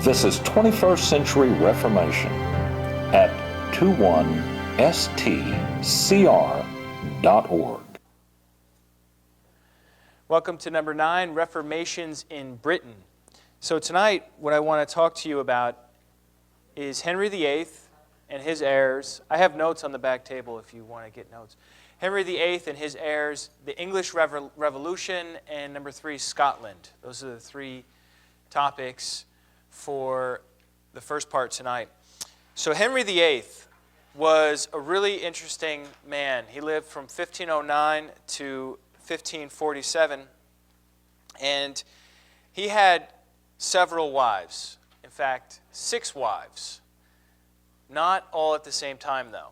This is 21st Century Reformation at 21stcr.org. Welcome to number 9, Reformations in Britain. So tonight, what I want to talk to you about is Henry VIII and his heirs. I have notes on the back table if you want to get notes. Henry VIII and his heirs, the English Revolution, and number 3, Scotland. Those are the 3 topics for the first part tonight. So Henry VIII was a really interesting man. He lived from 1509 to 1547, and he had several wives. In fact, 6 wives. Not all at the same time, though.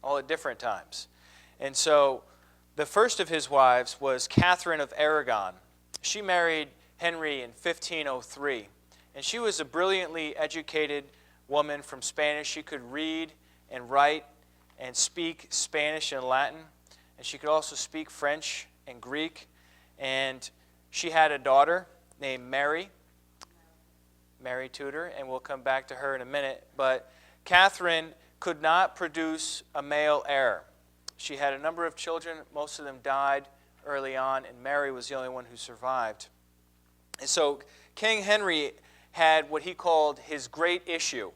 All at different times. And so the first of his wives was Catherine of Aragon. She married Henry in 1503. And she was a brilliantly educated woman from Spanish. She could read and write and speak Spanish and Latin. And she could also speak French and Greek. And she had a daughter named Mary Tudor, and we'll come back to her in a minute. But Catherine could not produce a male heir. She had a number of children. Most of them died early on, and Mary was the only one who survived. And so King Henry had what he called his great issue,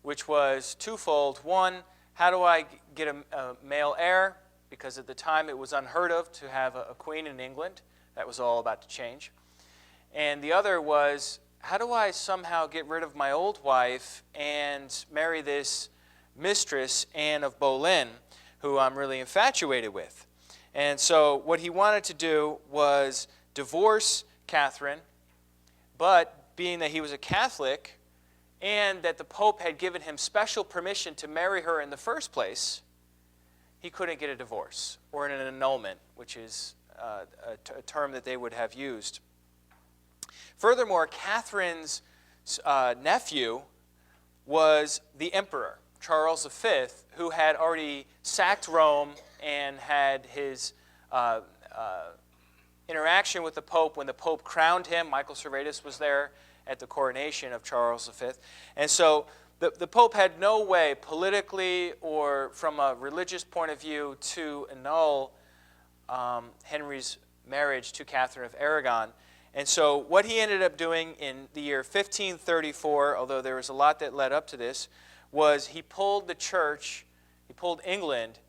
which was twofold. One, how do I get a male heir? Because at the time it was unheard of to have a queen in England. That was all about to change. And the other was, how do I somehow get rid of my old wife and marry this mistress, Anne of Boleyn, who I'm really infatuated with? And so what he wanted to do was divorce Catherine, but being that he was a Catholic and that the Pope had given him special permission to marry her in the first place, he couldn't get a divorce or an annulment, which is a term that they would have used. Furthermore, Catherine's nephew was the emperor, Charles V, who had already sacked Rome and had his interaction with the Pope when the Pope crowned him. Michael Servetus was there at the coronation of Charles V. And so the Pope had no way politically or from a religious point of view to annul Henry's marriage to Catherine of Aragon. And so what he ended up doing in the year 1534, although there was a lot that led up to this, was he pulled the church, he pulled England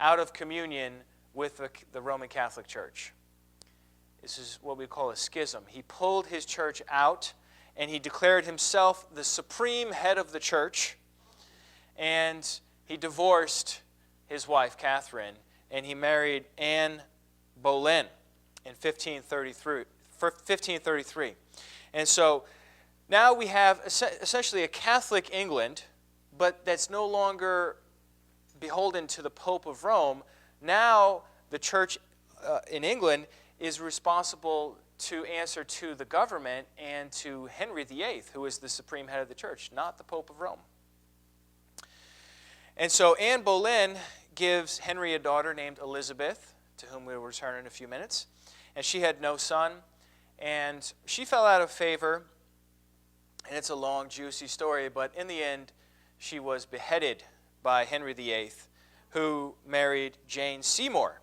out of communion with the Roman Catholic Church. This is what we call a schism. He pulled his church out, and he declared himself the supreme head of the church, and he divorced his wife, Catherine, and he married Anne Boleyn in 1533. And so now we have essentially a Catholic England, but that's no longer beholden to the Pope of Rome. Now the church in England is responsible to answer to the government and to Henry VIII, who is the supreme head of the church, not the Pope of Rome. And so Anne Boleyn gives Henry a daughter named Elizabeth, to whom we will return in a few minutes. And she had no son, and she fell out of favor. And it's a long, juicy story, but in the end, she was beheaded by Henry VIII, who married Jane Seymour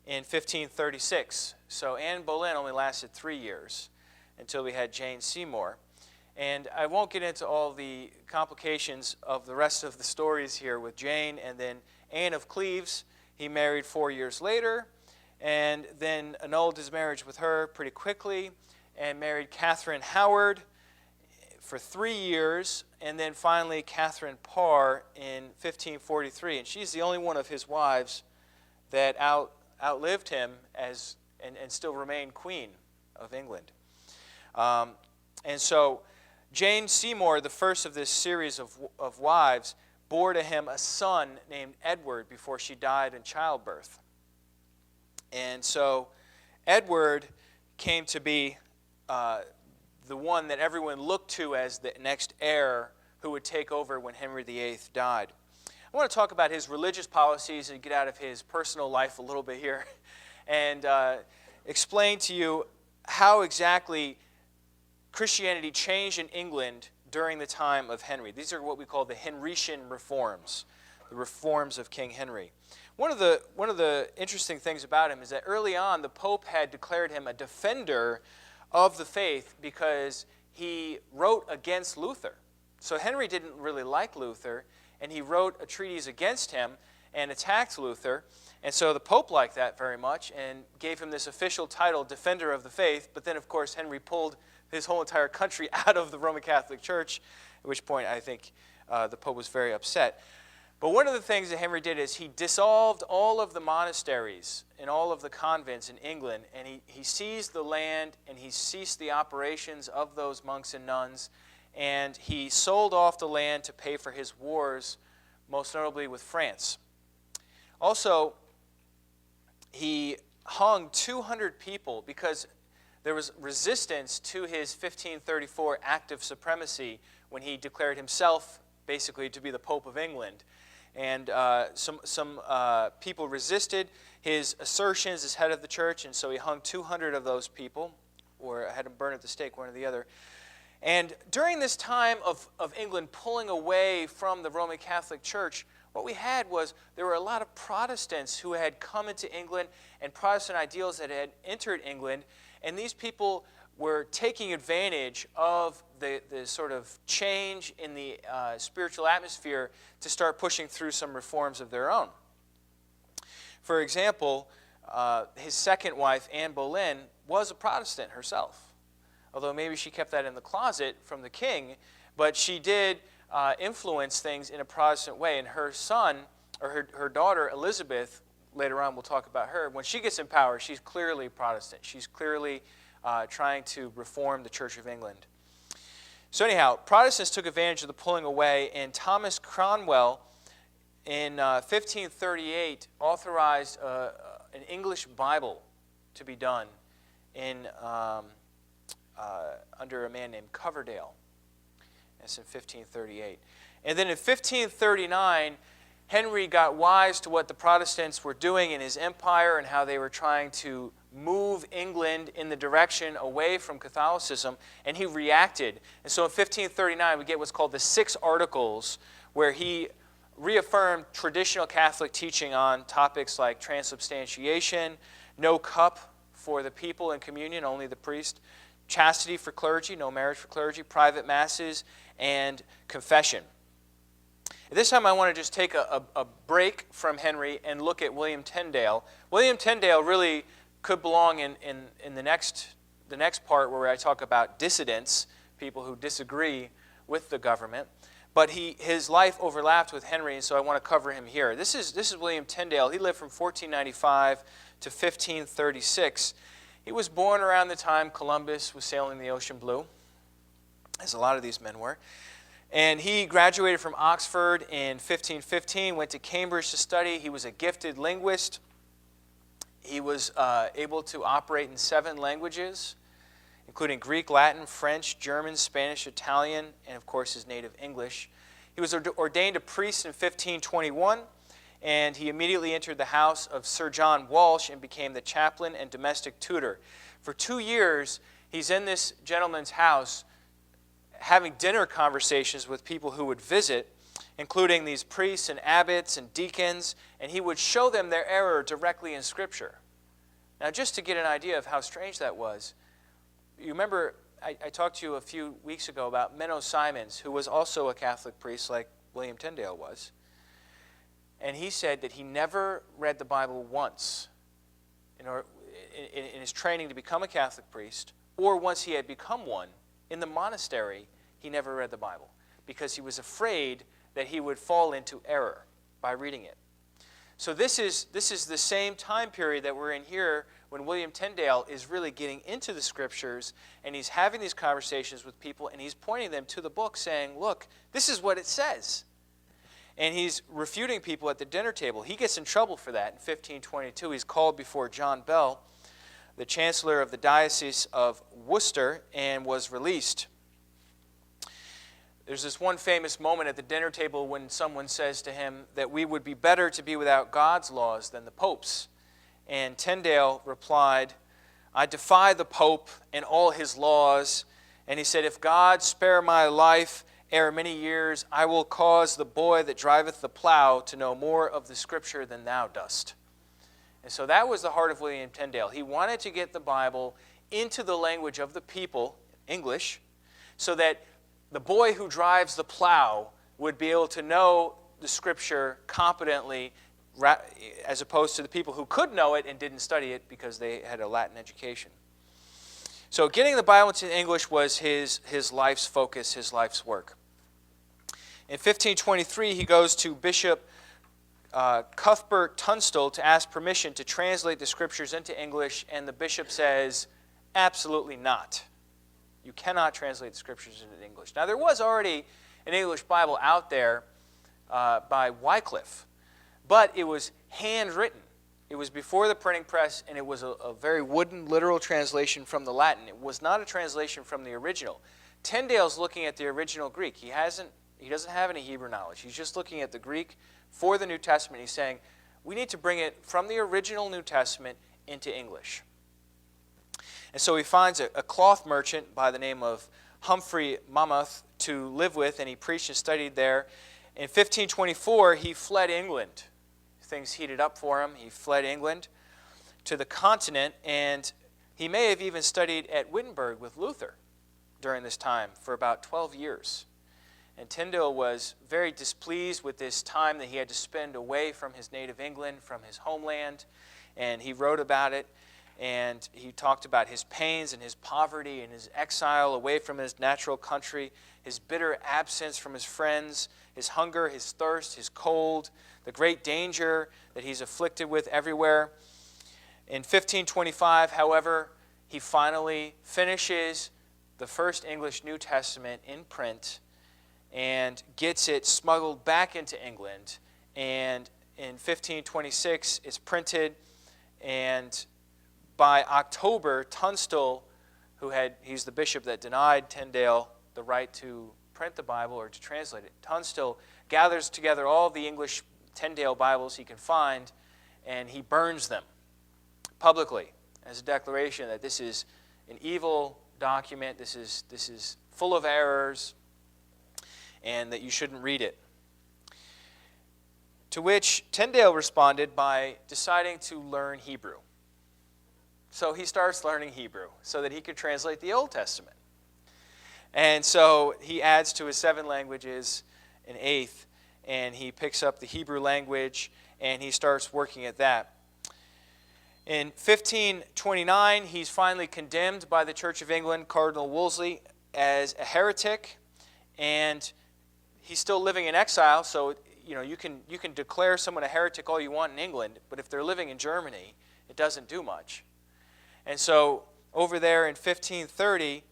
in 1536. So Anne Boleyn only lasted 3 years until we had Jane Seymour. And I won't get into all the complications of the rest of the stories here with Jane. And then Anne of Cleves, he married 4 years later, and then annulled his marriage with her pretty quickly, and married Catherine Howard for 3 years, and then finally Catherine Parr in 1543. And she's the only one of his wives that outlived him and still remained Queen of England. And so Jane Seymour, the first of this series of wives, bore to him a son named Edward before she died in childbirth. And so Edward came to be the one that everyone looked to as the next heir who would take over when Henry VIII died. I want to talk about his religious policies and get out of his personal life a little bit here and explain to you how exactly Christianity changed in England during the time of Henry. These are what we call the Henrician reforms, the reforms of King Henry. One of the interesting things about him is that early on the Pope had declared him a defender of the faith because he wrote against Luther. So Henry didn't really like Luther, and he wrote a treatise against him and attacked Luther. And so the Pope liked that very much and gave him this official title, Defender of the Faith. But then, of course, Henry pulled his whole entire country out of the Roman Catholic Church, at which point I think the Pope was very upset. But one of the things that Henry did is he dissolved all of the monasteries and all of the convents in England, and he seized the land and he ceased the operations of those monks and nuns, and he sold off the land to pay for his wars, most notably with France. Also, he hung 200 people because there was resistance to his 1534 Act of Supremacy when he declared himself basically to be the Pope of England. And some people resisted his assertions as head of the church, and so he hung 200 of those people, or had them burned at the stake, one or the other. And during this time of England pulling away from the Roman Catholic Church, what we had was there were a lot of Protestants who had come into England and Protestant ideals that had entered England, and these people were taking advantage of the sort of change in the spiritual atmosphere to start pushing through some reforms of their own. For example, his second wife, Anne Boleyn, was a Protestant herself, although maybe she kept that in the closet from the king, but she did influence things in a Protestant way. And her son, or her daughter, Elizabeth, later on we'll talk about her, when she gets in power, she's clearly Protestant. She's clearly trying to reform the Church of England. So anyhow, Protestants took advantage of the pulling away, and Thomas Cromwell in 1538 authorized an English Bible to be done in under a man named Coverdale. That's in 1538. And then in 1539, Henry got wise to what the Protestants were doing in his empire and how they were trying to move England in the direction away from Catholicism, and he reacted. And so in 1539, we get what's called the 6 Articles, where he reaffirmed traditional Catholic teaching on topics like transubstantiation, no cup for the people in communion, only the priest, chastity for clergy, no marriage for clergy, private masses, and confession. At this time, I want to just take a break from Henry and look at William Tyndale. William Tyndale really could belong in the next part where I talk about dissidents, people who disagree with the government. But his life overlapped with Henry, and so I want to cover him here. This is William Tyndale. He lived from 1495 to 1536. He was born around the time Columbus was sailing the ocean blue, as a lot of these men were. And he graduated from Oxford in 1515, went to Cambridge to study. He was a gifted linguist. He was able to operate in 7 languages, including Greek, Latin, French, German, Spanish, Italian, and of course his native English. He was ordained a priest in 1521, and he immediately entered the house of Sir John Walsh and became the chaplain and domestic tutor. For 2 years, he's in this gentleman's house having dinner conversations with people who would visit, including these priests and abbots and deacons, and he would show them their error directly in Scripture. Now, just to get an idea of how strange that was, you remember I talked to you a few weeks ago about Menno Simons, who was also a Catholic priest like William Tyndale was, and he said that he never read the Bible once in his training to become a Catholic priest, or once he had become one, in the monastery, he never read the Bible because he was afraid that he would fall into error by reading it. So this is the same time period that we're in here when William Tyndale is really getting into the Scriptures, and he's having these conversations with people, and he's pointing them to the book saying, look, this is what it says. And he's refuting people at the dinner table. He gets in trouble for that in 1522. He's called before John Bell, the chancellor of the Diocese of Worcester, and was released. There's this one famous moment at the dinner table when someone says to him that we would be better to be without God's laws than the Pope's. And Tyndale replied, I defy the Pope and all his laws, And he said, "If God spare my life ere many years, I will cause the boy that driveth the plow to know more of the Scripture than thou dost." And so that was the heart of William Tyndale. He wanted to get the Bible into the language of the people, English, so that the boy who drives the plow would be able to know the Scripture competently, as opposed to the people who could know it and didn't study it because they had a Latin education. So getting the Bible into English was his life's focus, his life's work. In 1523, he goes to Bishop Cuthbert Tunstall to ask permission to translate the Scriptures into English, and the bishop says, absolutely not. You cannot translate the Scriptures into English. Now, there was already an English Bible out there by Wycliffe, but it was handwritten. It was before the printing press, and it was a very wooden, literal translation from the Latin. It was not a translation from the original. Tyndale's looking at the original Greek. He doesn't have any Hebrew knowledge. He's just looking at the Greek for the New Testament. He's saying, we need to bring it from the original New Testament into English. And so he finds a cloth merchant by the name of Humphrey Monmouth to live with, and he preached and studied there. In 1524, he fled England. Things heated up for him. He fled England to the continent, and he may have even studied at Wittenberg with Luther during this time for about 12 years. And Tyndale was very displeased with this time that he had to spend away from his native England, from his homeland, and he wrote about it, and he talked about his pains and his poverty and his exile away from his natural country, his bitter absence from his friends, his hunger, his thirst, his cold, the great danger that he's afflicted with everywhere. In 1525, however, he finally finishes the first English New Testament in print and gets it smuggled back into England. And in 1526, it's printed, and by October, Tunstall, he's the bishop that denied Tyndale the right to print the Bible or to translate it. Tunstall gathers together all the English Tyndale Bibles he can find, and he burns them publicly as a declaration that this is an evil document, this is full of errors, and that you shouldn't read it. To which Tyndale responded by deciding to learn Hebrew. So he starts learning Hebrew so that he could translate the Old Testament. And so he adds to his 7 languages an 8th, and he picks up the Hebrew language, and he starts working at that. In 1529, he's finally condemned by the Church of England, Cardinal Wolsey, as a heretic, and he's still living in exile, so you can declare someone a heretic all you want in England, but if they're living in Germany, it doesn't do much. And so over there in 1530,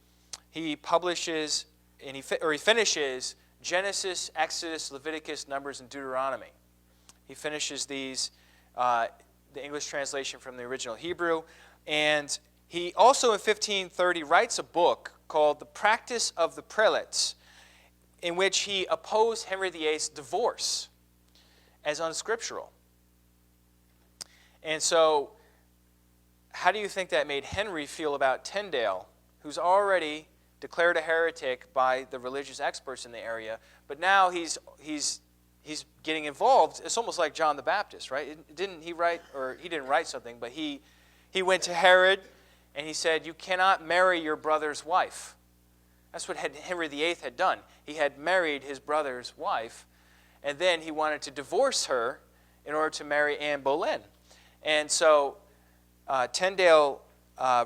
he publishes, and he finishes Genesis, Exodus, Leviticus, Numbers, and Deuteronomy. He finishes these, the English translation from the original Hebrew. And he also in 1530 writes a book called The Practice of the Prelates, in which he opposed Henry VIII's divorce as unscriptural. And so how do you think that made Henry feel about Tyndale, who's already declared a heretic by the religious experts in the area, but now he's getting involved? It's almost like John the Baptist, right? Didn't he write, or he didn't write something, but he went to Herod and he said, you cannot marry your brother's wife. That's what Henry VIII had done. He had married his brother's wife, and then he wanted to divorce her in order to marry Anne Boleyn. And so Tyndale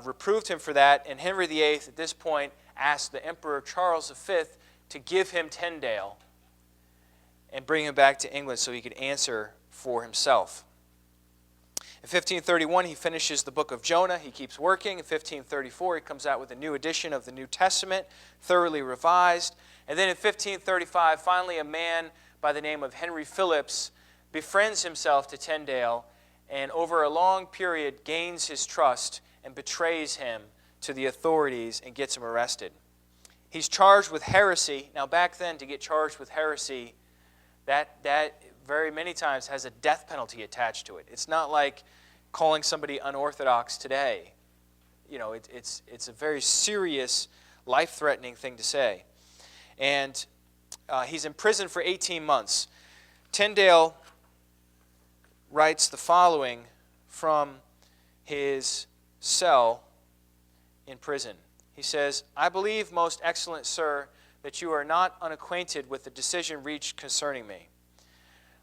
reproved him for that, and Henry VIII at this point asked the Emperor Charles V to give him Tyndale and bring him back to England so he could answer for himself. In 1531, he finishes the book of Jonah. He keeps working. In 1534, he comes out with a new edition of the New Testament, thoroughly revised. And then in 1535, finally a man by the name of Henry Phillips befriends himself to Tyndale, and over a long period gains his trust and betrays him to the authorities and gets him arrested. He's charged with heresy. Now back then, to get charged with heresy, that very many times has a death penalty attached to it. It's not like calling somebody unorthodox today. It's a very serious life-threatening thing to say. And he's in prison for 18 months. Tyndale writes the following from his cell in prison. He says, "I believe, most excellent sir, that you are not unacquainted with the decision reached concerning me.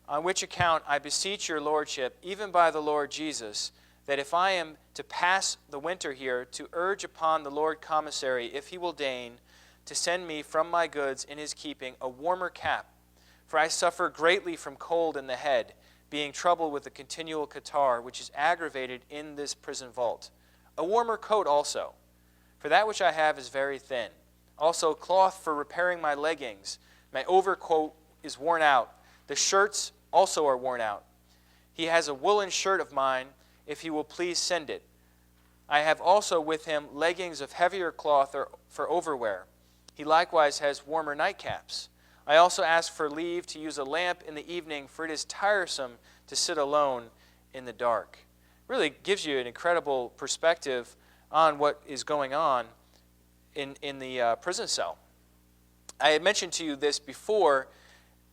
On which account I beseech your lordship, even by the Lord Jesus, that if I am to pass the winter here, to urge upon the Lord Commissary, if he will deign, to send me from my goods in his keeping a warmer cap, for I suffer greatly from cold in the head, being troubled with a continual catarrh, which is aggravated in this prison vault. A warmer coat also, for that which I have is very thin. Also cloth for repairing my leggings. My overcoat is worn out. The shirts also are worn out. He has a woolen shirt of mine, if he will please send it. I have also with him leggings of heavier cloth for overwear. He likewise has warmer nightcaps. I also ask for leave to use a lamp in the evening, for it is tiresome to sit alone in the dark." Really gives you an incredible perspective on what is going on in the prison cell. I had mentioned to you this before,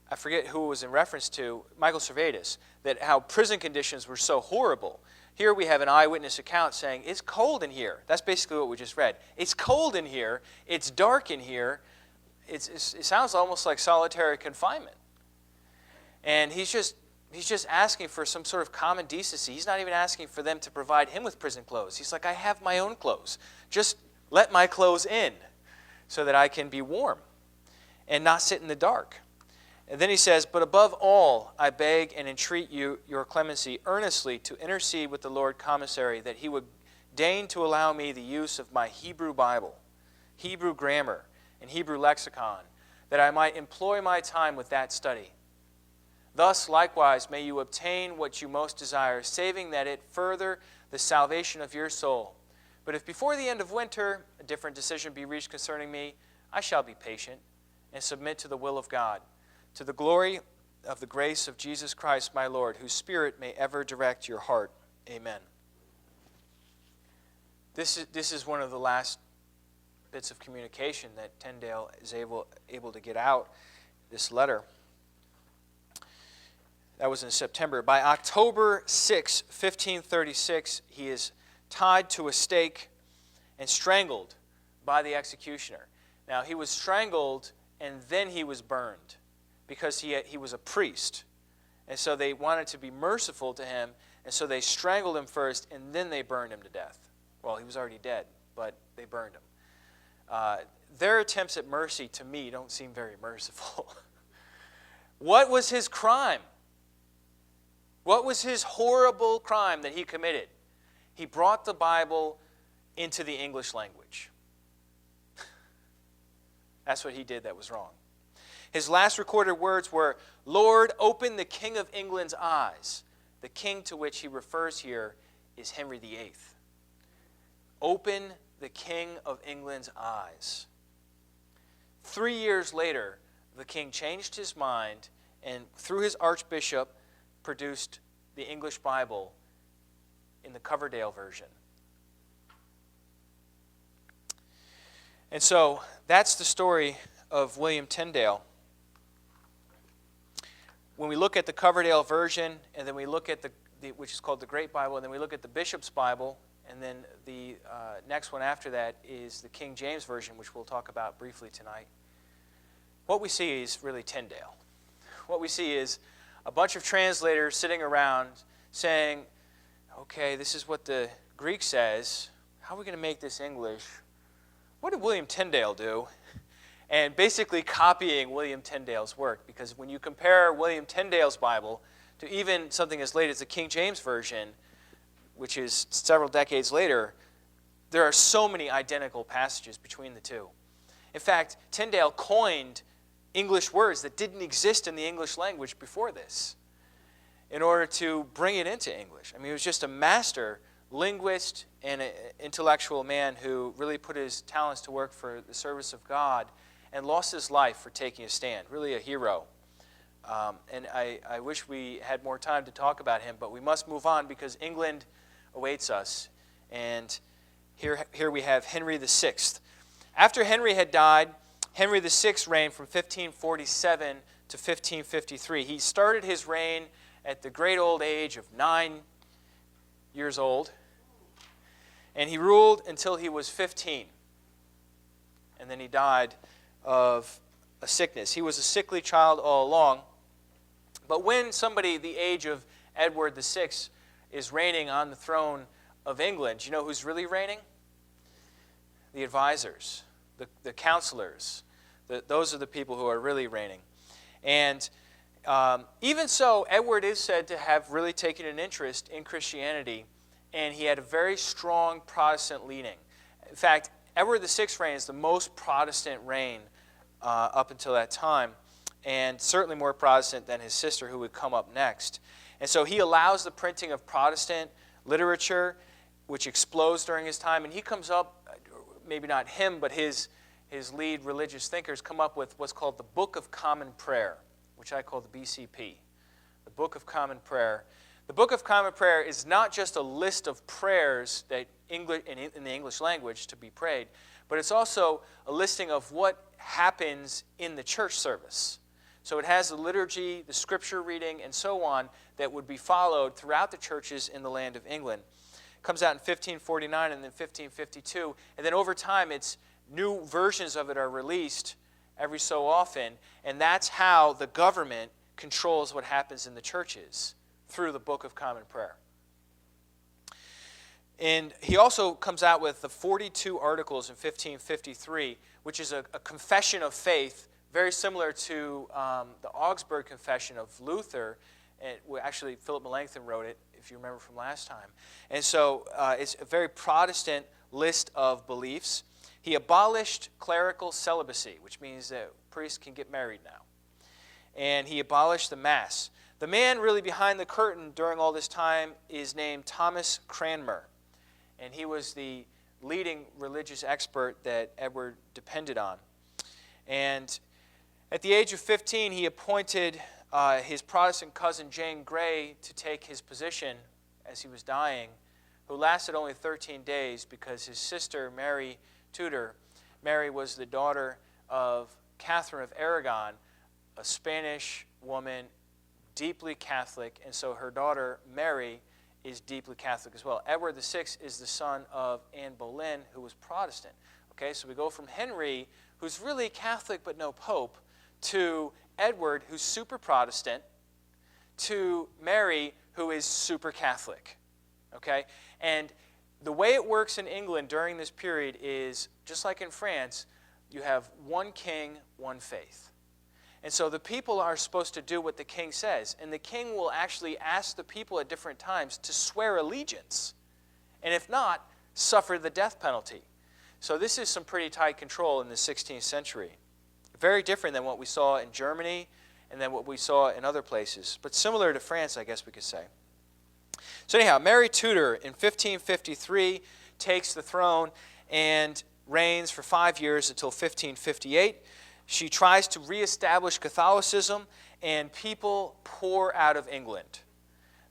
I forget who it was in reference to, Michael Servetus, that how prison conditions were so horrible. Here we have an eyewitness account saying, it's cold in here. That's basically what we just read. It's cold in here. It's dark in here. It sounds almost like solitary confinement. And he's just asking for some sort of common decency. He's not even asking for them to provide him with prison clothes. He's like, I have my own clothes. Just let my clothes in so that I can be warm and not sit in the dark. And then he says, "But above all, I beg and entreat you, your clemency, earnestly to intercede with the Lord Commissary, that he would deign to allow me the use of my Hebrew Bible, Hebrew grammar, and Hebrew lexicon, that I might employ my time with that study. Thus, likewise, may you obtain what you most desire, saving that it further the salvation of your soul. But if before the end of winter a different decision be reached concerning me, I shall be patient and submit to the will of God, to the glory of the grace of Jesus Christ my Lord, whose Spirit may ever direct your heart. Amen." This is one of the last bits of communication that Tyndale is able to get out, this letter. That was in September. By October 6, 1536, he is tied to a stake and strangled by the executioner. Now, he was strangled and then he was burned because he was a priest. And so they wanted to be merciful to him, and so they strangled him first and then they burned him to death. Well, he was already dead, but they burned him. Their attempts at mercy, to me, don't seem very merciful. What was his crime? What was his horrible crime that he committed? He brought the Bible into the English language. That's what he did that was wrong. His last recorded words were, "Lord, open the King of England's eyes." The king to which he refers here is Henry VIII. Open the King of England's eyes. 3 years later, the king changed his mind and, through his archbishop, produced the English Bible in the Coverdale version. And so that's the story of William Tyndale. When we look at the Coverdale version, and then we look at which is called the Great Bible, and then we look at the Bishop's Bible, and then the next one after that is the King James Version, which we'll talk about briefly tonight. What we see is really Tyndale. What we see is a bunch of translators sitting around saying, okay, this is what the Greek says. How are we going to make this English? What did William Tyndale do? And basically copying William Tyndale's work. Because when you compare William Tyndale's Bible to even something as late as the King James Version, which is several decades later, there are so many identical passages between the two. In fact, Tyndale coined English words that didn't exist in the English language before this in order to bring it into English. I mean, he was just a master linguist and an intellectual man who really put his talents to work for the service of God and lost his life for taking a stand. Really a hero. And I wish we had more time to talk about him, but we must move on because England awaits us. And here we have Henry VI. After Henry had died, Henry VI reigned from 1547 to 1553. He started his reign at the great old age of 9 years old, and he ruled until he was 15. And then he died of a sickness. He was a sickly child all along. But when somebody the age of Edward VI is reigning on the throne of England, you know who's really reigning? The advisors, the counselors. Those are the people who are really reigning. And even so, Edward is said to have really taken an interest in Christianity, and he had a very strong Protestant leaning. In fact, Edward VI's reign is the most Protestant reign up until that time, and certainly more Protestant than his sister, who would come up next. And so he allows the printing of Protestant literature, which explodes during his time, and he comes up, maybe not him, but his lead religious thinkers come up with what's called the Book of Common Prayer, which I call the BCP, the Book of Common Prayer. The Book of Common Prayer is not just a list of prayers that in the English language to be prayed, but it's also a listing of what happens in the church service. So it has the liturgy, the scripture reading, and so on that would be followed throughout the churches in the land of England. It comes out in 1549 and then 1552, and then over time new versions of it are released every so often, and that's how the government controls what happens in the churches, through the Book of Common Prayer. And he also comes out with the 42 Articles in 1553, which is a confession of faith, very similar to the Augsburg Confession of Luther. And actually, Philip Melanchthon wrote it, if you remember from last time. And so it's a very Protestant list of beliefs. He abolished clerical celibacy, which means that priests can get married now. And he abolished the Mass. The man really behind the curtain during all this time is named Thomas Cranmer. And he was the leading religious expert that Edward depended on. And at the age of 15, he appointed his Protestant cousin Jane Grey to take his position as he was dying, who lasted only 13 days because his sister, Mary Tudor, Mary was the daughter of Catherine of Aragon, a Spanish woman, deeply Catholic, and so her daughter, Mary, is deeply Catholic as well. Edward VI is the son of Anne Boleyn, who was Protestant. Okay, so we go from Henry, who's really Catholic but no pope, to Edward, who's super Protestant, to Mary, who is super Catholic. Okay, and the way it works in England during this period is, just like in France, you have one king, one faith. And so the people are supposed to do what the king says. And the king will actually ask the people at different times to swear allegiance. And if not, suffer the death penalty. So this is some pretty tight control in the 16th century. Very different than what we saw in Germany and then what we saw in other places. But similar to France, I guess we could say. So anyhow, Mary Tudor in 1553 takes the throne and reigns for 5 years until 1558. She tries to reestablish Catholicism, and people pour out of England.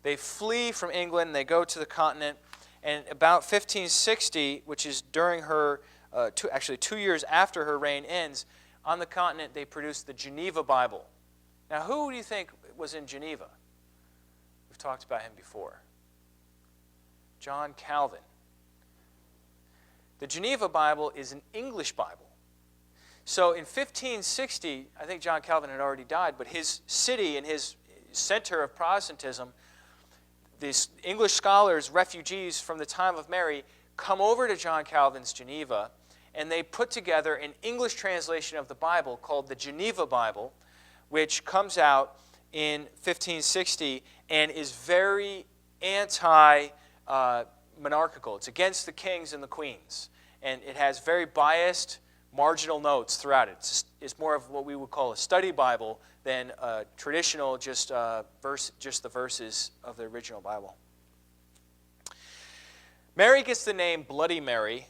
They flee from England, they go to the continent, and about 1560, which is during her, 2 years after her reign ends, on the continent they produce the Geneva Bible. Now, who do you think was in Geneva? We've talked about him before. John Calvin. The Geneva Bible is an English Bible. So in 1560, I think John Calvin had already died, but his city and his center of Protestantism, these English scholars, refugees from the time of Mary, come over to John Calvin's Geneva, and they put together an English translation of the Bible called the Geneva Bible, which comes out in 1560 and is very anti-monarchical. It's against the kings and the queens, and it has very biased marginal notes throughout it. It's more of what we would call a study Bible than a traditional just the verses of the original Bible. Mary gets the name Bloody Mary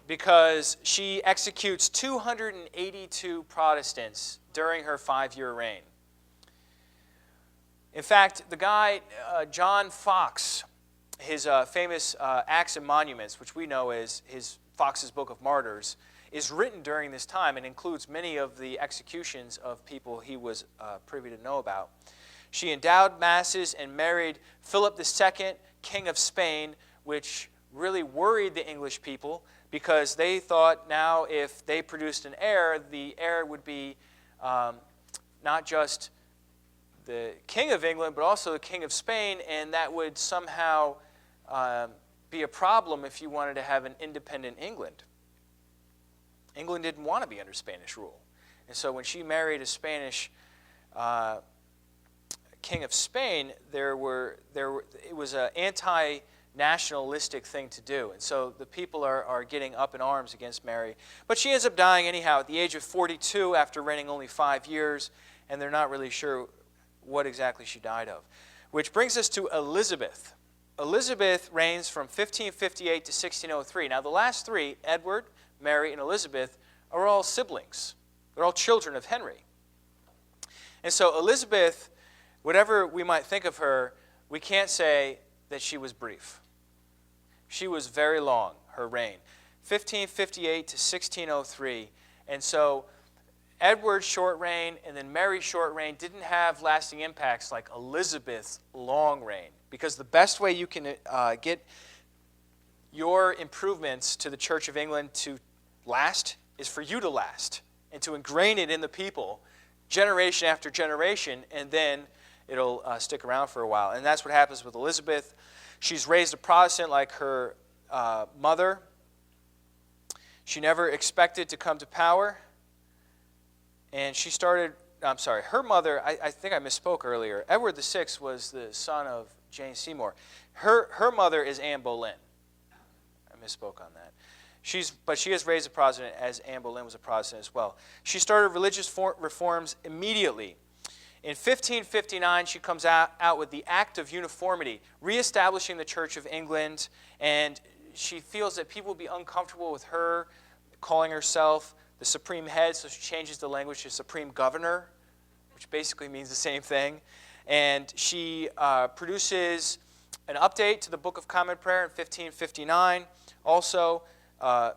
because she executes 282 Protestants during her 5-year reign. In fact, the guy, John Foxe, his famous Acts and Monuments, which we know as his Foxe's Book of Martyrs, is written during this time and includes many of the executions of people he was privy to know about. She endowed masses and married Philip II, King of Spain, which really worried the English people because they thought now if they produced an heir, the heir would be not just the King of England, but also the King of Spain, and that would somehow be a problem if you wanted to have an independent England. England didn't want to be under Spanish rule. And so when she married a Spanish King of Spain, it was an anti-nationalistic thing to do. And so the people are getting up in arms against Mary. But she ends up dying anyhow at the age of 42 after reigning only 5 years, and they're not really sure what exactly she died of. Which brings us to Elizabeth. Elizabeth reigns from 1558 to 1603. Now the last three, Edward, Mary, and Elizabeth, are all siblings. They're all children of Henry. And so Elizabeth, whatever we might think of her, we can't say that she was brief. She was very long, her reign. 1558 to 1603. And so Edward's short reign and then Mary's short reign didn't have lasting impacts like Elizabeth's long reign. Because the best way you can get your improvements to the Church of England to last is for you to last and to ingrain it in the people generation after generation, and then it'll stick around for a while. And that's what happens with Elizabeth. She's raised a Protestant like her mother. She never expected to come to power. And she started, her mother, I think I misspoke earlier. Edward VI was the son of Jane Seymour. Her mother is Anne Boleyn. I misspoke on that. But she has raised a Protestant, as Anne Boleyn was a Protestant as well. She started religious reforms immediately. In 1559, she comes out with the Act of Uniformity, reestablishing the Church of England, and she feels that people will be uncomfortable with her calling herself the supreme head, so she changes the language to supreme governor, which basically means the same thing. And she produces an update to the Book of Common Prayer in 1559. Also, or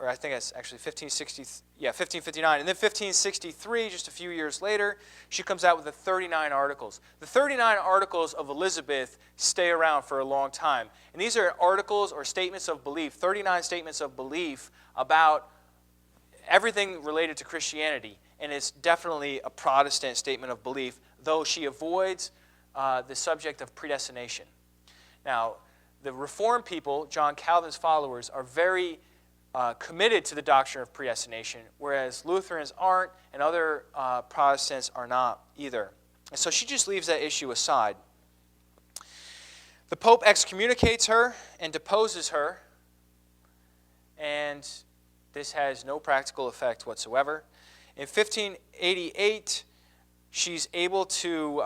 I think it's actually 1559. And then 1563, just a few years later, she comes out with the 39 Articles. The 39 Articles of Elizabeth stay around for a long time. And these are articles or statements of belief, 39 statements of belief about everything related to Christianity. And it's definitely a Protestant statement of belief, though she avoids the subject of predestination. Now, the Reformed people, John Calvin's followers, are very committed to the doctrine of predestination, whereas Lutherans aren't, and other Protestants are not either. And so she just leaves that issue aside. The Pope excommunicates her and deposes her, and this has no practical effect whatsoever. In 1588, she's able to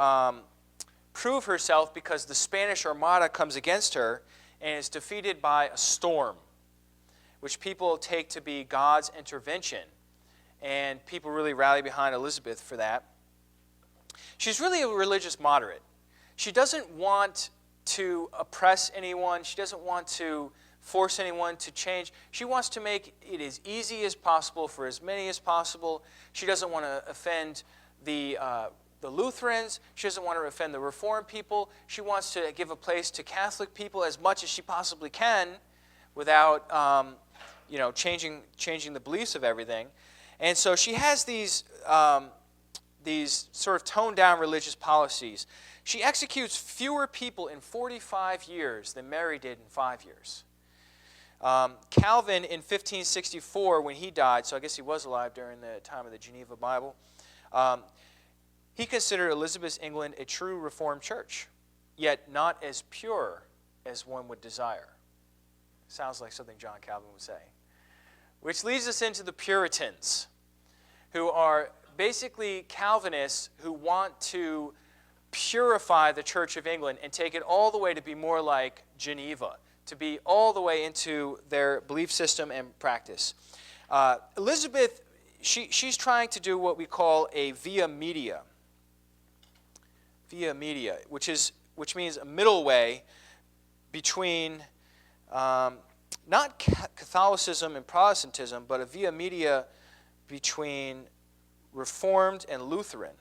prove herself because the Spanish Armada comes against her and is defeated by a storm, which people take to be God's intervention. And people really rally behind Elizabeth for that. She's really a religious moderate. She doesn't want to oppress anyone. She doesn't want to force anyone to change. She wants to make it as easy as possible for as many as possible. She doesn't want to offend the Lutherans. She doesn't want to offend the Reformed people. She wants to give a place to Catholic people as much as she possibly can without changing the beliefs of everything. And so she has these sort of toned-down religious policies. She executes fewer people in 45 years than Mary did in 5 years. Calvin, in 1564, when he died, so I guess he was alive during the time of the Geneva Bible, he considered Elizabeth's England a true Reformed church, yet not as pure as one would desire. Sounds like something John Calvin would say. Which leads us into the Puritans, who are basically Calvinists who want to purify the Church of England and take it all the way to be more like Geneva, to be all the way into their belief system and practice. Elizabeth, she's trying to do what we call a via media. Via media, which means a middle way between not Catholicism and Protestantism, but a via media between Reformed and Lutheran.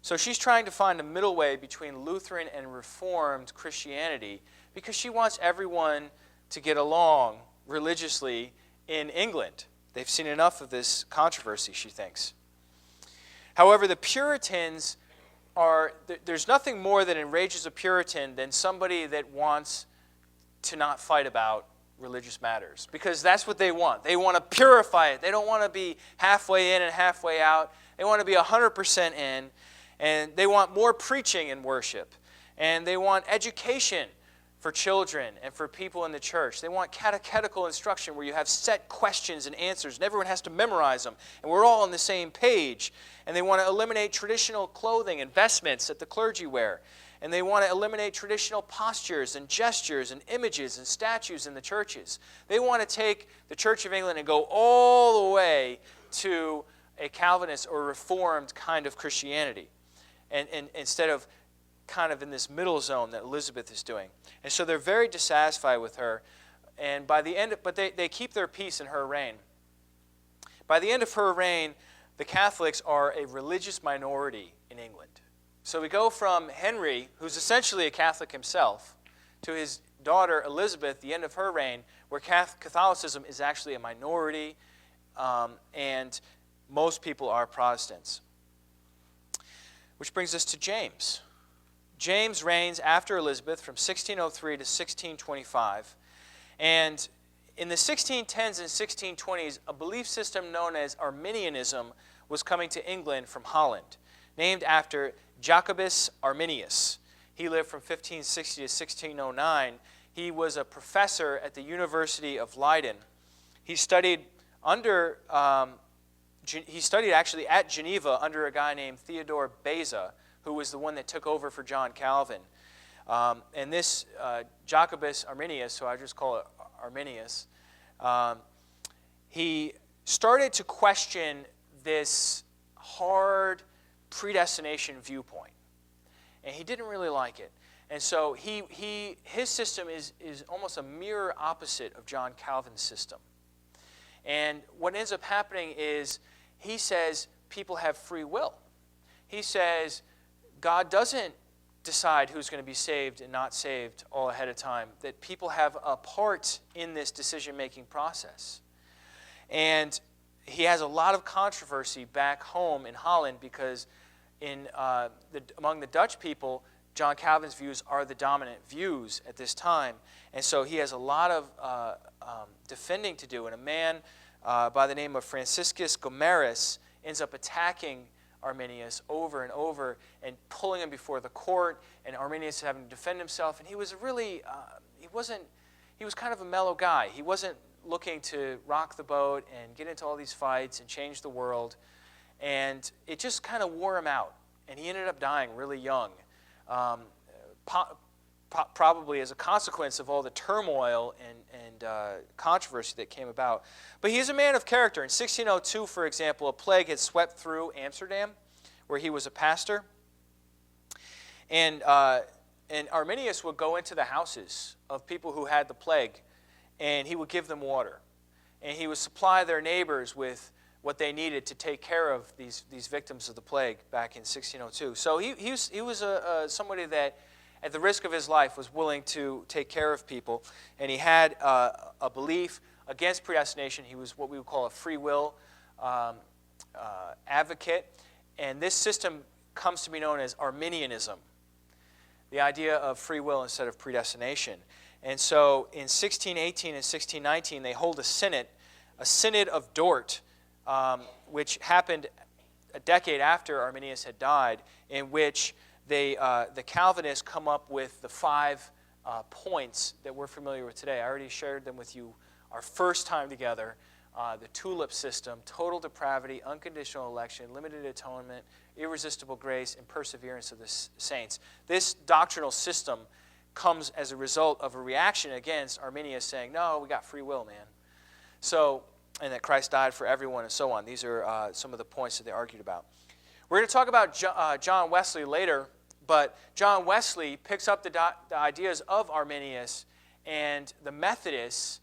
So she's trying to find a middle way between Lutheran and Reformed Christianity because she wants everyone to get along religiously in England. They've seen enough of this controversy, she thinks. However, the Puritans there's nothing more that enrages a Puritan than somebody that wants to not fight about religious matters, because that's what they want. They want to purify it. They don't want to be halfway in and halfway out. They want to be 100% in, and they want more preaching and worship, and they want education for children and for people in the church. They want catechetical instruction where you have set questions and answers, and everyone has to memorize them, and we're all on the same page. And they want to eliminate traditional clothing and vestments that the clergy wear. And they want to eliminate traditional postures and gestures and images and statues in the churches. They want to take the Church of England and go all the way to a Calvinist or Reformed kind of Christianity, and instead of kind of in this middle zone that Elizabeth is doing. And so they're very dissatisfied with her. And by the end, but they keep their peace in her reign. By the end of her reign, the Catholics are a religious minority in England. So we go from Henry, who's essentially a Catholic himself, to his daughter Elizabeth, the end of her reign, where Catholicism is actually a minority, and most people are Protestants. Which brings us to James. James reigns after Elizabeth from 1603 to 1625. And in the 1610s and 1620s, a belief system known as Arminianism was coming to England from Holland, named after Jacobus Arminius. He lived from 1560 to 1609. He was a professor at the University of Leiden. He studied actually at Geneva under a guy named Theodore Beza, who was the one that took over for John Calvin. And this Jacobus Arminius, so I just call it Arminius, he started to question this hard predestination viewpoint. And he didn't really like it. And so his system is almost a mirror opposite of John Calvin's system. And what ends up happening is he says people have free will. He says God doesn't decide who's going to be saved and not saved all ahead of time, that people have a part in this decision-making process. And he has a lot of controversy back home in Holland because among the Dutch people, John Calvin's views are the dominant views at this time. And so he has a lot of defending to do. And a man by the name of Franciscus Gomarus ends up attacking Arminius over and over and pulling him before the court, and Arminius having to defend himself. And he was really, he was kind of a mellow guy. He wasn't looking to rock the boat and get into all these fights and change the world. And it just kind of wore him out. And he ended up dying really young, probably as a consequence of all the turmoil and controversy that came about. But he's a man of character. In 1602, for example, a plague had swept through Amsterdam, where he was a pastor. And Arminius would go into the houses of people who had the plague, and he would give them water. And he would supply their neighbors with what they needed to take care of these victims of the plague back in 1602. So he was somebody that, at the risk of his life, was willing to take care of people. And he had a belief against predestination. He was what we would call a free will advocate. And this system comes to be known as Arminianism, the idea of free will instead of predestination. And so in 1618 and 1619, they hold a synod of Dort, which happened a decade after Arminius had died, in which the Calvinists come up with the 5 points that we're familiar with today. I already shared them with you our first time together. The tulip system, total depravity, unconditional election, limited atonement, irresistible grace, and perseverance of the saints. This doctrinal system comes as a result of a reaction against Arminius saying, no, we got free will, man. So, and that Christ died for everyone and so on. These are some of the points that they argued about. We're going to talk about John Wesley later, but John Wesley picks up the ideas of Arminius and the Methodists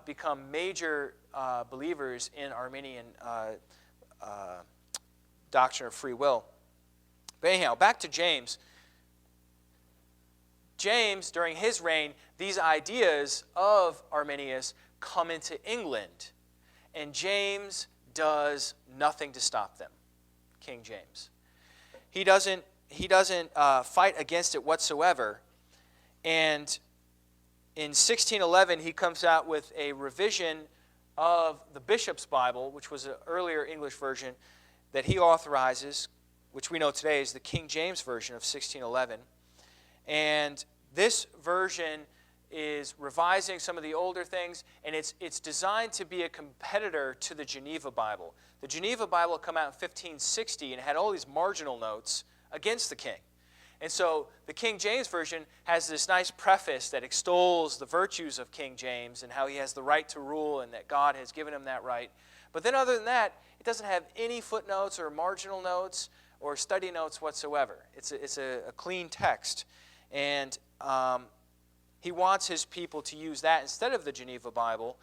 become major believers in Arminian doctrine of free will. But anyhow, back to James. James, during his reign, these ideas of Arminius come into England, and James does nothing to stop them. King James. He doesn't fight against it whatsoever. And in 1611, he comes out with a revision of the Bishop's Bible, which was an earlier English version that he authorizes, which we know today is the King James Version of 1611. And this version is revising some of the older things, and it's designed to be a competitor to the Geneva Bible. The Geneva Bible came out in 1560 and had all these marginal notes against the king. And so the King James Version has this nice preface that extols the virtues of King James and how he has the right to rule and that God has given him that right. But then other than that, it doesn't have any footnotes or marginal notes or study notes whatsoever. It's a clean text. And he wants his people to use that instead of the Geneva Bible.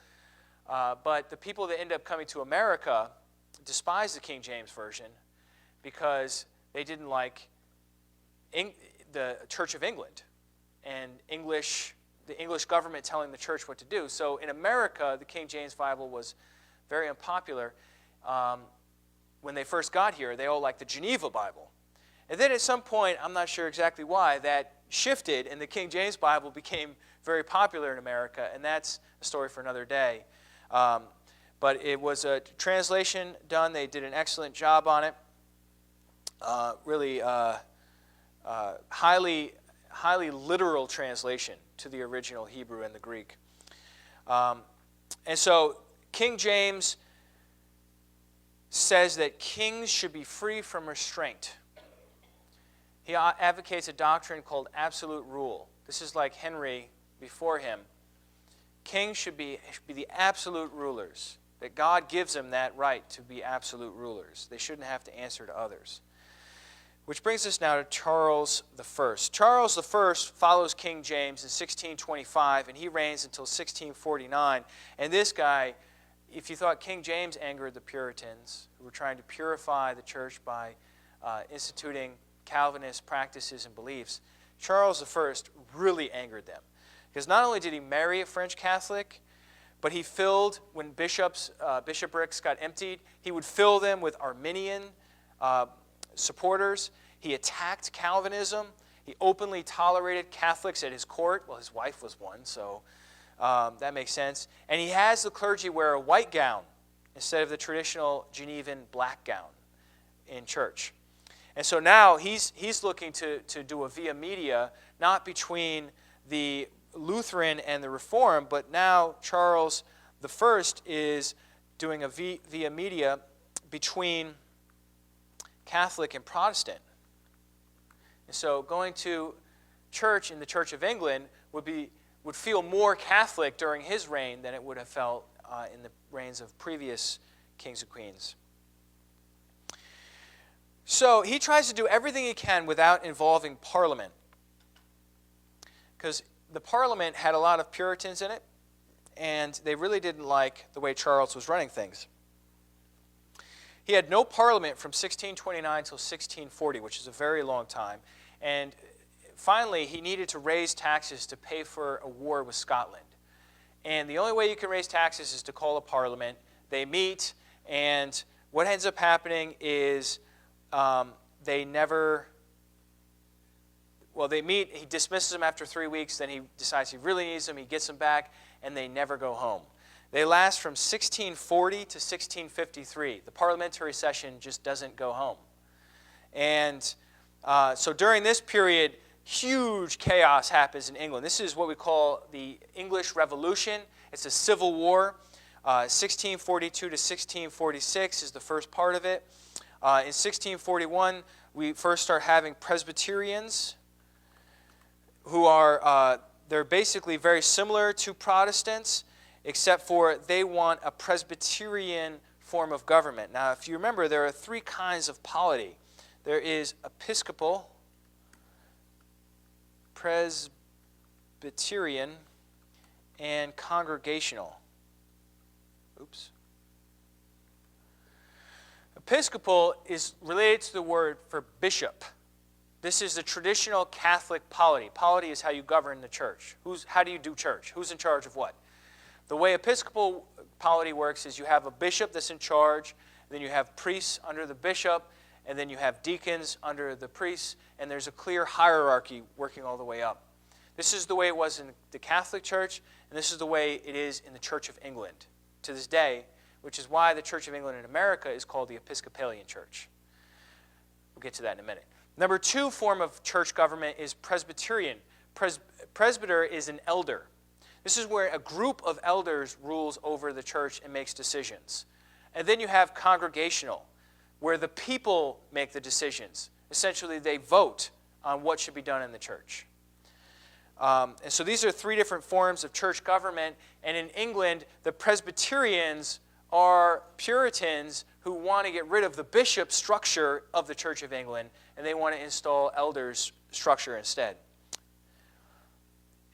But the people that end up coming to America despise the King James Version because they didn't like the Church of England and the English government telling the church what to do. So in America, the King James Bible was very unpopular. When they first got here, they all liked the Geneva Bible. And then at some point, I'm not sure exactly why, that shifted and the King James Bible became very popular in America, and that's a story for another day. But it was a translation done. They did an excellent job on it. Really highly literal translation to the original Hebrew and the Greek. And so King James says that kings should be free from restraint. He advocates a doctrine called absolute rule. This is like Henry before him. Kings should be the absolute rulers, that God gives them that right to be absolute rulers. They shouldn't have to answer to others. Which brings us now to Charles I. Charles I follows King James in 1625, and he reigns until 1649. And this guy, if you thought King James angered the Puritans, who were trying to purify the church by instituting Calvinist practices and beliefs, Charles I really angered them. Because not only did he marry a French Catholic, but he filled, when bishoprics got emptied, he would fill them with Arminian supporters. He attacked Calvinism. He openly tolerated Catholics at his court. Well, his wife was one, so that makes sense. And he has the clergy wear a white gown instead of the traditional Genevan black gown in church. And so now he's looking to do a via media, not between the Lutheran and the Reformed, but now Charles I is doing a via media between Catholic and Protestant. And so going to church in the Church of England would feel more Catholic during his reign than it would have felt in the reigns of previous kings and queens. So he tries to do everything he can without involving Parliament, because the Parliament had a lot of Puritans in it, and they really didn't like the way Charles was running things. He had no Parliament from 1629 till 1640, which is a very long time. And finally, he needed to raise taxes to pay for a war with Scotland. And the only way you can raise taxes is to call a Parliament. They meet, and what ends up happening is they meet, he dismisses them after 3 weeks, then he decides he really needs them, he gets them back, and they never go home. They last from 1640 to 1653. The parliamentary session just doesn't go home. And so during this period, huge chaos happens in England. This is what we call the English Revolution. It's a civil war. 1642 to 1646 is the first part of it. In 1641, we first start having Presbyterians who are, they're basically very similar to Protestants, except for they want a Presbyterian form of government. Now, if you remember, there are three kinds of polity. There is Episcopal, Presbyterian, and congregational. Oops. Episcopal is related to the word for bishop. This is the traditional Catholic polity. Polity is how you govern the church. How do you do church? Who's in charge of what? The way Episcopal polity works is you have a bishop that's in charge, then you have priests under the bishop, and then you have deacons under the priests, and there's a clear hierarchy working all the way up. This is the way it was in the Catholic Church, and this is the way it is in the Church of England to this day, which is why the Church of England in America is called the Episcopalian Church. We'll get to that in a minute. Number 2 form of church government is Presbyterian. Presbyter is an elder. This is where a group of elders rules over the church and makes decisions. And then you have congregational, where the people make the decisions. Essentially, they vote on what should be done in the church. And so these are 3 different forms of church government. And in England, the Presbyterians are Puritans who want to get rid of the bishop structure of the Church of England, and they want to install elders structure instead.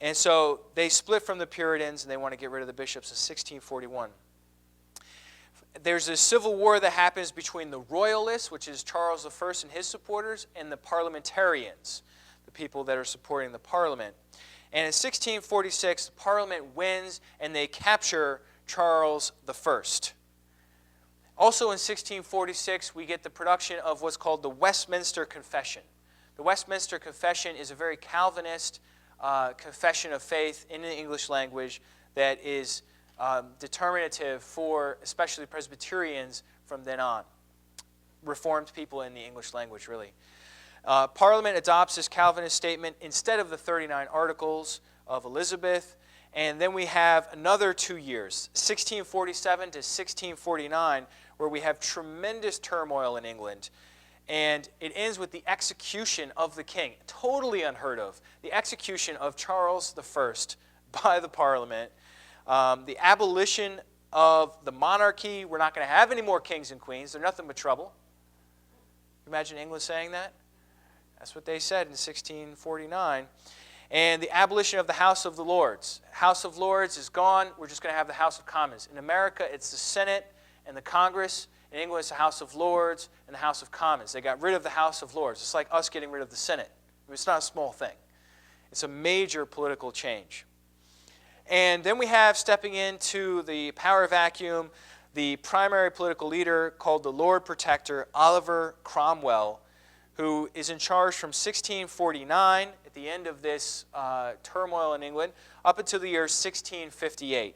And so they split from the Puritans, and they want to get rid of the bishops in 1641. There's a civil war that happens between the Royalists, which is Charles I and his supporters, and the Parliamentarians, the people that are supporting the Parliament. And in 1646, the Parliament wins, and they capture Charles I. Also in 1646, we get the production of what's called the Westminster Confession. The Westminster Confession is a very Calvinist confession of faith in the English language that is determinative for especially Presbyterians from then on. Reformed people in the English language, really. Parliament adopts this Calvinist statement instead of the 39 Articles of Elizabeth. And then we have another 2 years, 1647 to 1649, where we have tremendous turmoil in England. And it ends with the execution of the king, totally unheard of. The execution of Charles I by the Parliament. The abolition of the monarchy. We're not going to have any more kings and queens. They're nothing but trouble. Imagine England saying that? That's what they said in 1649. And the abolition of the House of the Lords. House of Lords is gone. We're just going to have the House of Commons. In America, it's the Senate and the Congress. In England, it's the House of Lords and the House of Commons. They got rid of the House of Lords. It's like us getting rid of the Senate. I mean, it's not a small thing. It's a major political change. And then we have, stepping into the power vacuum, the primary political leader called the Lord Protector, Oliver Cromwell, who is in charge from 1649, at the end of this turmoil in England, up until the year 1658.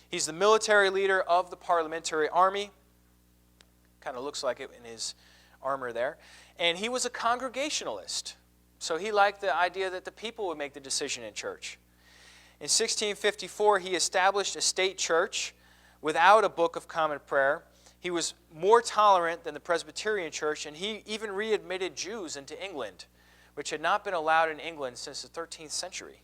He's the military leader of the parliamentary army. Kind of looks like it in his armor there. And he was a Congregationalist. So he liked the idea that the people would make the decision in church. In 1654, he established a state church without a Book of Common Prayer. He was more tolerant than the Presbyterian Church, and he even readmitted Jews into England, which had not been allowed in England since the 13th century.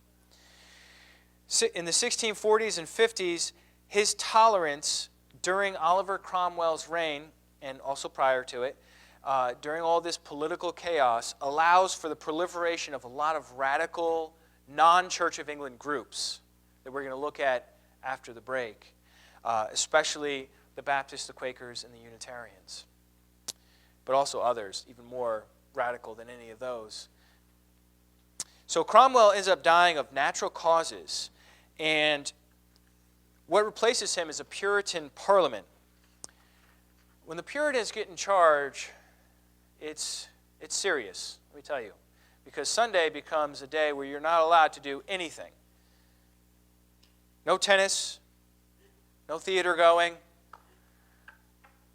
In the 1640s and 50s, his tolerance during Oliver Cromwell's reign, and also prior to it, during all this political chaos, allows for the proliferation of a lot of radical, non-Church of England groups that we're going to look at after the break, especially the Baptists, the Quakers, and the Unitarians, but also others, even more radical than any of those. So Cromwell ends up dying of natural causes, and what replaces him is a Puritan parliament. When the Puritans get in charge, it's serious, let me tell you, because Sunday becomes a day where you're not allowed to do anything. No tennis, no theater going.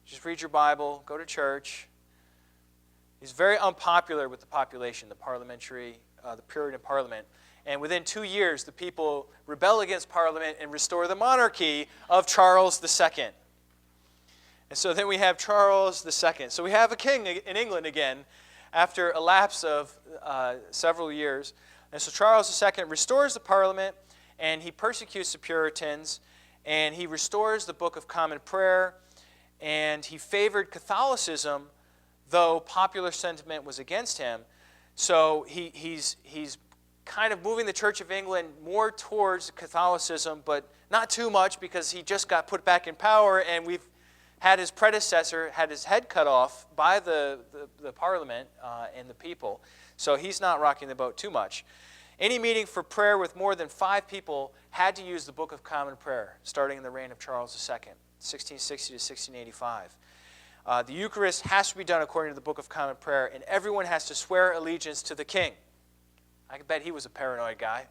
Just read your Bible, go to church. He's very unpopular with the population, the Puritan Parliament. And within 2 years, the people rebel against Parliament and restore the monarchy of Charles II. And so then we have Charles II. So we have a king in England again after a lapse of several years. And so Charles II restores the Parliament, and he persecutes the Puritans, and he restores the Book of Common Prayer, and he favored Catholicism, though popular sentiment was against him. So he's kind of moving the Church of England more towards Catholicism, but not too much because he just got put back in power, and we've had his predecessor had his head cut off by the Parliament and the people. So he's not rocking the boat too much. Any meeting for prayer with more than 5 people had to use the Book of Common Prayer, starting in the reign of Charles II, 1660 to 1685. The Eucharist has to be done according to the Book of Common Prayer, and everyone has to swear allegiance to the king. I bet he was a paranoid guy.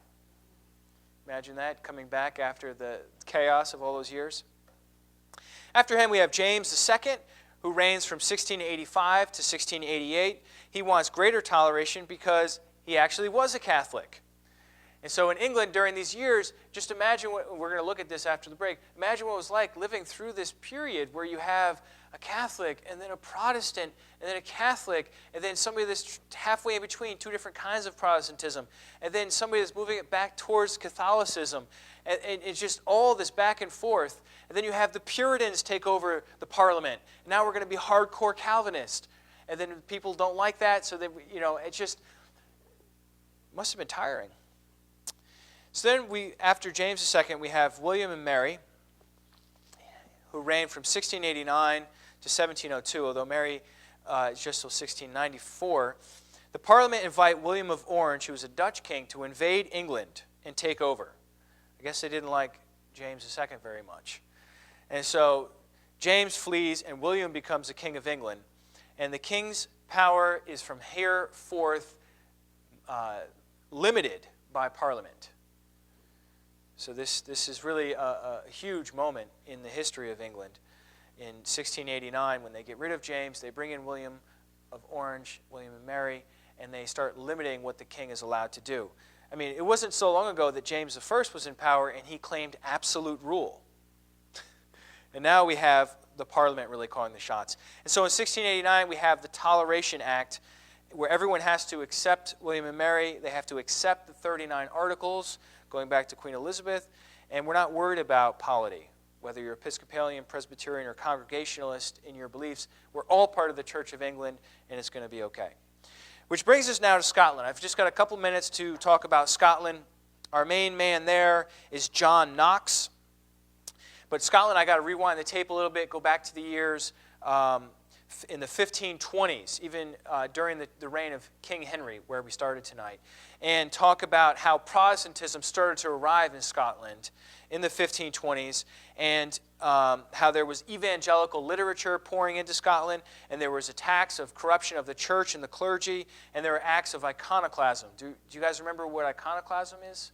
Imagine that, coming back after the chaos of all those years. After him, we have James II, who reigns from 1685 to 1688. He wants greater toleration because he actually was a Catholic. And so in England during these years, just imagine what, we're going to look at this after the break, imagine what it was like living through this period where you have a Catholic and then a Protestant and then a Catholic and then somebody that's halfway in between, 2 different kinds of Protestantism, and then somebody that's moving it back towards Catholicism. And it's just all this back and forth. And then you have the Puritans take over the Parliament. And now we're going to be hardcore Calvinist. And then people don't like that, so then, it just must have been tiring. So then after James II, we have William and Mary, who reigned from 1689 to 1702, although Mary is just till 1694. The Parliament invite William of Orange, who was a Dutch king, to invade England and take over. I guess they didn't like James II very much. And so James flees and William becomes the king of England. And the king's power is from here forth limited by Parliament. So this is really a huge moment in the history of England. In 1689, when they get rid of James, they bring in William of Orange, William and Mary, and they start limiting what the king is allowed to do. I mean, it wasn't so long ago that James I was in power and he claimed absolute rule. And now we have the Parliament really calling the shots. And so in 1689, we have the Toleration Act, where everyone has to accept William and Mary. They have to accept the 39 Articles, going back to Queen Elizabeth, and we're not worried about polity. Whether you're Episcopalian, Presbyterian, or Congregationalist in your beliefs, we're all part of the Church of England, and it's going to be okay. Which brings us now to Scotland. I've just got a couple minutes to talk about Scotland. Our main man there is John Knox. But Scotland, I got to rewind the tape a little bit, go back to the years in the 1520s, even during the reign of King Henry, where we started tonight, and talk about how Protestantism started to arrive in Scotland in the 1520s, and how there was evangelical literature pouring into Scotland, and there was attacks of corruption of the church and the clergy, and there were acts of iconoclasm. Do you guys remember what iconoclasm is?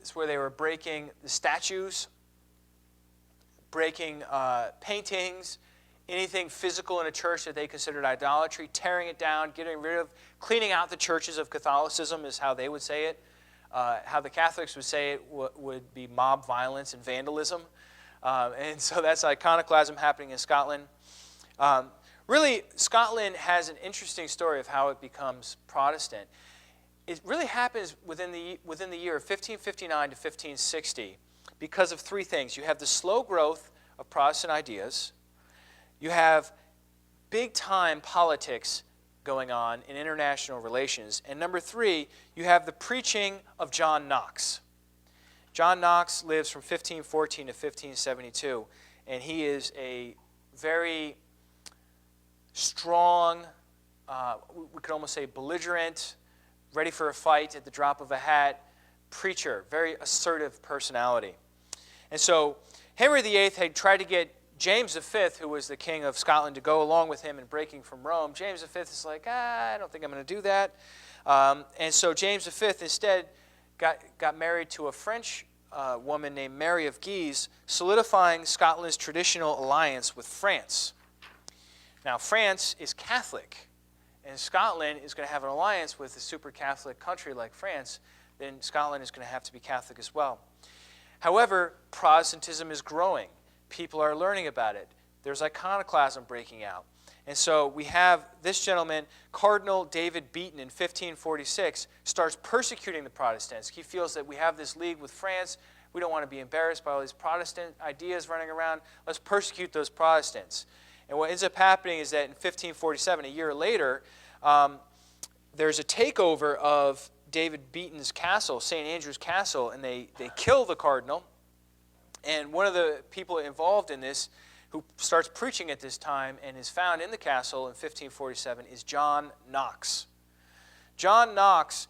It's where they were breaking the statues, breaking paintings, anything physical in a church that they considered idolatry, tearing it down, getting rid of, cleaning out the churches of Catholicism is how they would say it. How the Catholics would say it would be mob violence and vandalism. And so that's iconoclasm happening in Scotland. Really, Scotland has an interesting story of how it becomes Protestant. It really happens within the year of 1559 to 1560 because of 3 things. You have the slow growth of Protestant ideas. You have big-time politics going on in international relations. And number 3, you have the preaching of John Knox. John Knox lives from 1514 to 1572, and he is a very strong, we could almost say belligerent, ready for a fight at the drop of a hat, preacher, very assertive personality. And so Henry VIII had tried to get James V, who was the king of Scotland, to go along with him in breaking from Rome. James V is like, I don't think I'm going to do that. And so James V instead got married to a French woman named Mary of Guise, solidifying Scotland's traditional alliance with France. Now, France is Catholic, and Scotland is going to have an alliance with a super Catholic country like France. Then Scotland is going to have to be Catholic as well. However, Protestantism is growing. People are learning about it. There's iconoclasm breaking out. And so we have this gentleman, Cardinal David Beaton, in 1546, starts persecuting the Protestants. He feels that we have this league with France. We don't want to be embarrassed by all these Protestant ideas running around. Let's persecute those Protestants. And what ends up happening is that in 1547, a year later, there's a takeover of David Beaton's castle, St. Andrew's Castle, and they kill the cardinal. And one of the people involved in this, who starts preaching at this time and is found in the castle in 1547, is John Knox. John Knox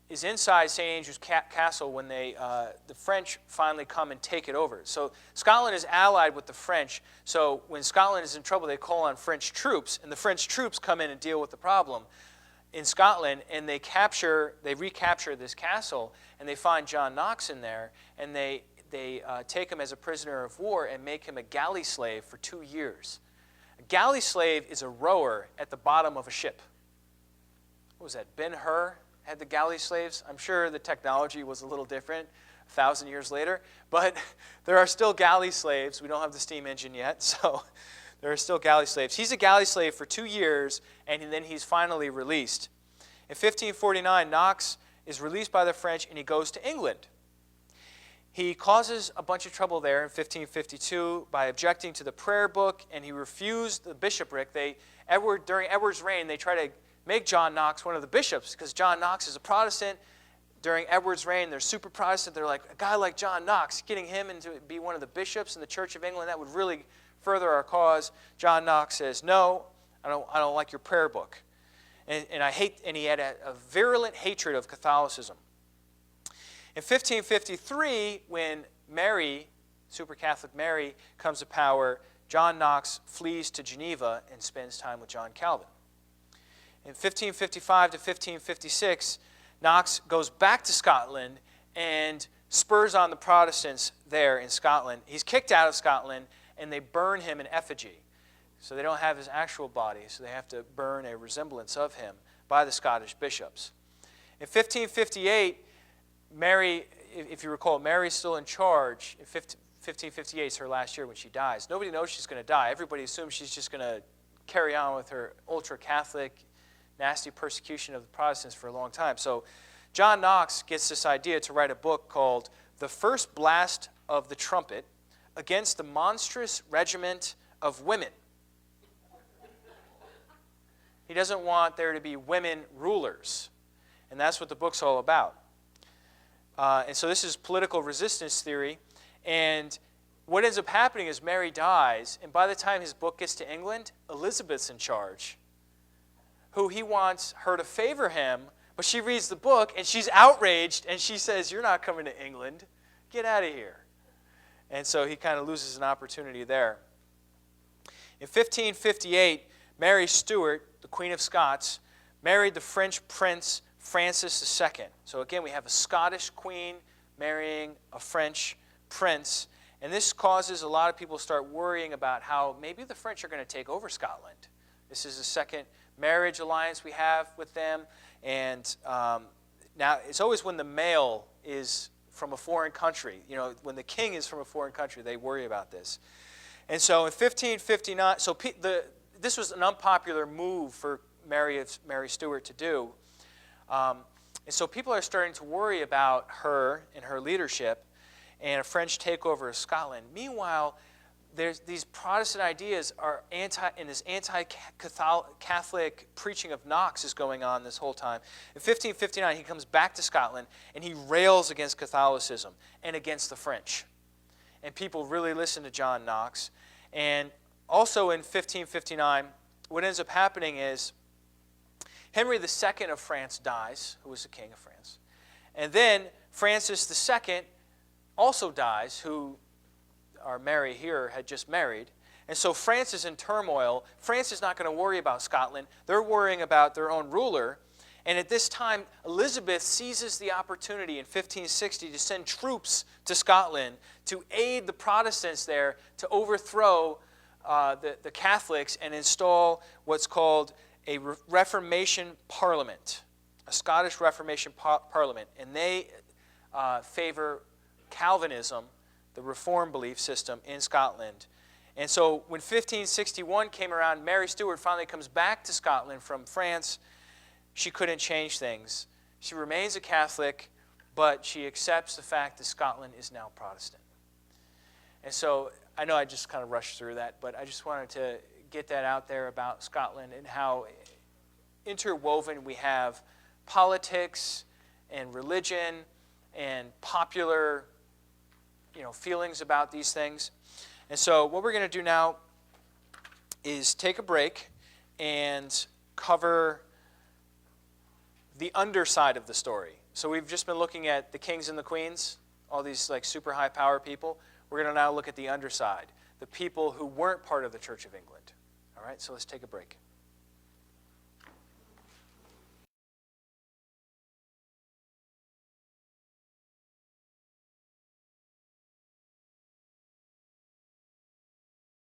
is inside St. Andrew's Castle when the French finally come and take it over. So Scotland is allied with the French. So when Scotland is in trouble, they call on French troops, and the French troops come in and deal with the problem in Scotland, and they recapture this castle, and they find John Knox in there, and they take him as a prisoner of war and make him a galley slave for 2 years. A galley slave is a rower at the bottom of a ship. What was that? Ben-Hur had the galley slaves. I'm sure the technology was a little different 1,000 years later, but there are still galley slaves. We don't have the steam engine yet, so there are still galley slaves. He's a galley slave for 2 years, and then he's finally released. In 1549, Knox is released by the French, and he goes to England. He causes a bunch of trouble there in 1552 by objecting to the prayer book, and he refused the bishopric. During Edward's reign, they try to make John Knox one of the bishops, because John Knox is a Protestant. During Edward's reign, they're super Protestant. They're like, a guy like John Knox, getting him to be one of the bishops in the Church of England, that would really further our cause. John Knox says, no, I don't like your prayer book. And he had a virulent hatred of Catholicism. In 1553, when Mary, Super Catholic Mary, comes to power, John Knox flees to Geneva and spends time with John Calvin. In 1555 to 1556, Knox goes back to Scotland and spurs on the Protestants there in Scotland. He's kicked out of Scotland, and they burn him in effigy. So they don't have his actual body, so they have to burn a resemblance of him by the Scottish bishops. In 1558, Mary, if you recall, Mary's still in charge. In 1558 is her last year when she dies. Nobody knows she's going to die. Everybody assumes she's just going to carry on with her ultra-Catholic, nasty persecution of the Protestants for a long time. So John Knox gets this idea to write a book called The First Blast of the Trumpet Against the Monstrous Regiment of Women. He doesn't want there to be women rulers. And that's what the book's all about. And so this is political resistance theory. And what ends up happening is Mary dies, and by the time his book gets to England, Elizabeth's in charge, who he wants her to favor him, but she reads the book, and she's outraged, and she says, you're not coming to England. Get out of here. And so he kind of loses an opportunity there. In 1558, Mary Stuart, the Queen of Scots, married the French Prince Francis II. So again, we have a Scottish queen marrying a French prince. And this causes a lot of people to start worrying about how maybe the French are going to take over Scotland. This is the second marriage alliance we have with them. And now it's always when the male is from a foreign country. You know, when the king is from a foreign country, they worry about this. And so in 1559, this was an unpopular move for Mary Stuart to do. And so people are starting to worry about her and her leadership and a French takeover of Scotland. Meanwhile, there's these Protestant ideas and this anti-Catholic preaching of Knox is going on this whole time. In 1559, he comes back to Scotland, and he rails against Catholicism and against the French. And people really listen to John Knox. And also in 1559, what ends up happening is Henry II of France dies, who was the king of France. And then Francis II also dies, who our Mary here had just married. And so France is in turmoil. France is not going to worry about Scotland. They're worrying about their own ruler. And at this time, Elizabeth seizes the opportunity in 1560 to send troops to Scotland to aid the Protestants there to overthrow the Catholics and install what's called a Reformation Parliament, a Scottish Reformation Parliament. And they favor Calvinism, the Reform belief system in Scotland. And so when 1561 came around, Mary Stuart finally comes back to Scotland from France. She couldn't change things. She remains a Catholic, but she accepts the fact that Scotland is now Protestant. And so I know I just kind of rushed through that, but I just wanted to get that out there about Scotland and how interwoven we have politics and religion and popular, feelings about these things. And so what we're going to do now is take a break and cover the underside of the story. So we've just been looking at the kings and the queens, all these like super high power people. We're going to now look at the underside, the people who weren't part of the Church of England. All right, so let's take a break.